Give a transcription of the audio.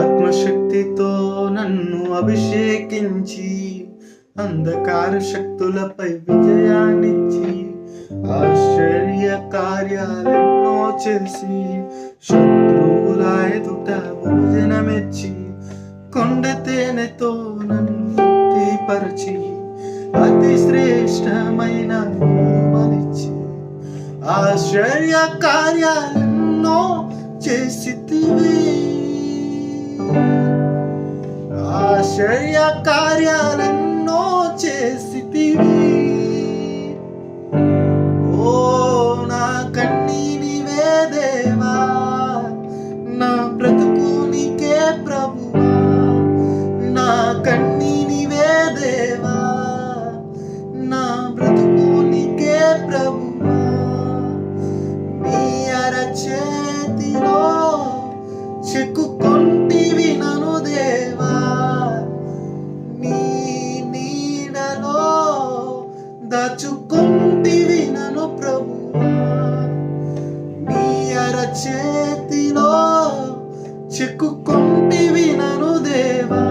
ఆత్మశక్తితో నన్ను అభిషేకించి అంధకార శక్తులపై విజయాన్నిచ్చి ఆశ్చర్య కార్యాలెన్నో చేసి శత్రువుల ఎదుట భోజనమెచ్చి కొండ తేనెతో నన్ను తృప్తిపరచి అతి శ్రేష్టమైన బహుమనిచ్చి ఆశ్చర్య కార్యాలెన్నో చేసితివి, ఆశ్చర్య కార్యాలెన్నో చేసితివి. ఓ నా కన్నీనివే దేవా, నా బ్రతుకునికే ప్రభువా, నా కన్నీనివే దేవా, నా బ్రతుకునికే ప్రభువా. నీ అరచేతిలో చెక్కుకొంటివి నను దేవా, నీ నీడలో దాచుకొంటివి నను ప్రభువా. నీ అరచేతిలో చెక్కుకొంటివి నను దేవా,